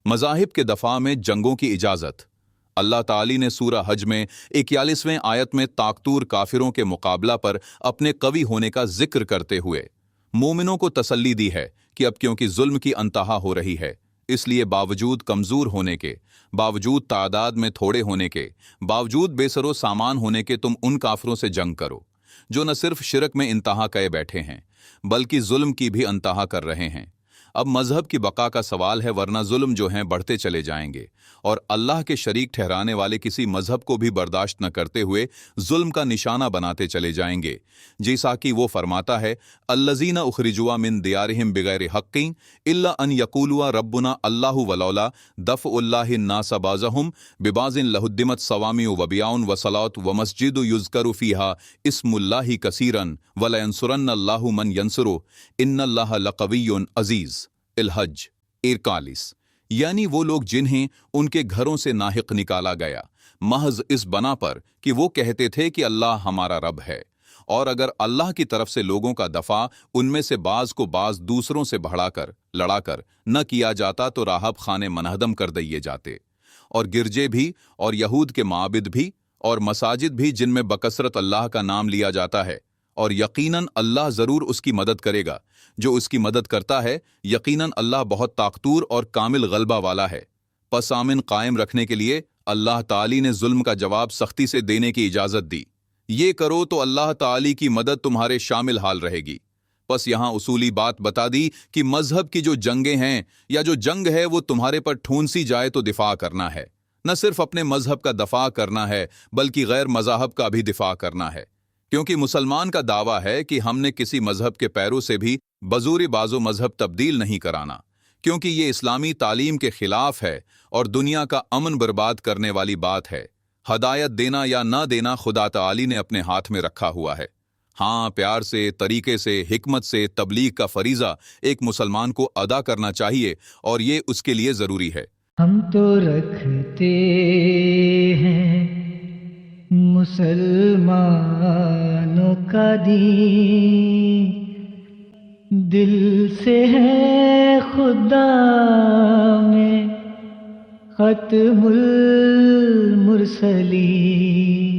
मज़ाहिब के दफ़ा में जंगों की इजाज़त। अल्लाह ताली ने सूरह हज में 41वें आयत में ताकतूर काफिरों के मुकाबला पर अपने कवी होने का जिक्र करते हुए मोमिनों को तसल्ली दी है कि अब क्योंकि जुल्म की अंतहा हो रही है, इसलिए बावजूद कमज़ोर होने के, बावजूद तादाद में थोड़े होने के, बावजूद बेसरो सामान होने के तुम उन काफिरों से जंग करो जो न सिर्फ शिरक में इंतहा कए बैठे हैं बल्कि जुल्म की भी अंतहा कर रहे हैं। अब मजहब की बका का सवाल है, वरना जुल्म जो हैं बढ़ते चले जाएंगे और अल्लाह के शरीक ठहराने वाले किसी मजहब को भी बर्दाश्त न करते हुए जुल्म का निशाना बनाते चले जाएंगे। जैसा कि वो फरमाता है, अल्लज़ीना उखरिजुआ मिन दियारिहिम बिगैर हक़्क़िन इल्ला अन यक़ूलुआ रब्बुना अल्लाहु वलौला दफ़उल्लाहि अन्नास बाज़हुम बिबाज़िन लहुद्दिमत सवामिउ व बियाउन व सलात व मस्जिदु युज़करु फ़ीहा इस्मुल्लाहि कसीरन व लयंसुरन्नल्लाहु मन यंसुरु इन्नल्लाह लक़विय्युन अज़ीज़। इल-हज 41। यानी वो लोग जिन्हें उनके घरों से नाहिक निकाला गया महज इस बना पर कि वो कहते थे कि अल्लाह हमारा रब है, और अगर अल्लाह की तरफ से लोगों का दफा उनमें से बाज को बाज दूसरों से बढ़ाकर लड़ाकर न किया जाता तो राहब खाने मनहदम कर दिए जाते, और गिरजे भी और यहूद के माबिद भी और मसाजिद भी जिनमें बकसरत अल्लाह का नाम लिया जाता है, और यकीनन अल्लाह ज़रूर उसकी मदद करेगा जो उसकी मदद करता है। यकीनन अल्लाह बहुत ताकतूर और कामिल गलबा वाला है। पस आमिन कायम रखने के लिए अल्लाह ताली ने जुल्म का जवाब सख्ती से देने की इजाज़त दी। ये करो तो अल्लाह ताली की मदद तुम्हारे शामिल हाल रहेगी। बस यहाँ उसूली बात बता दी कि मजहब की जो जंगें हैं या जो जंग है वो तुम्हारे पर ठूंसी जाए तो दिफा करना है, न सिर्फ अपने मजहब का दफा करना है बल्कि गैर मज़ाहब का भी दिफा करना है, क्योंकि मुसलमान का दावा है कि हमने किसी मजहब के पैरों से भी बजूरी बाजो मजहब तब्दील नहीं कराना, क्योंकि ये इस्लामी तालीम के खिलाफ है और दुनिया का अमन बर्बाद करने वाली बात है। हदायत देना या ना देना खुदा ताली ने अपने हाथ में रखा हुआ है। हाँ, प्यार से, तरीके से, हिकमत से तबलीग का फरीजा एक मुसलमान को अदा करना चाहिए और ये उसके लिए ज़रूरी है। हम तो रखते हैं मुसलमानों का दीन, दिल से है खुदा में खत्मुल मुरसलीन।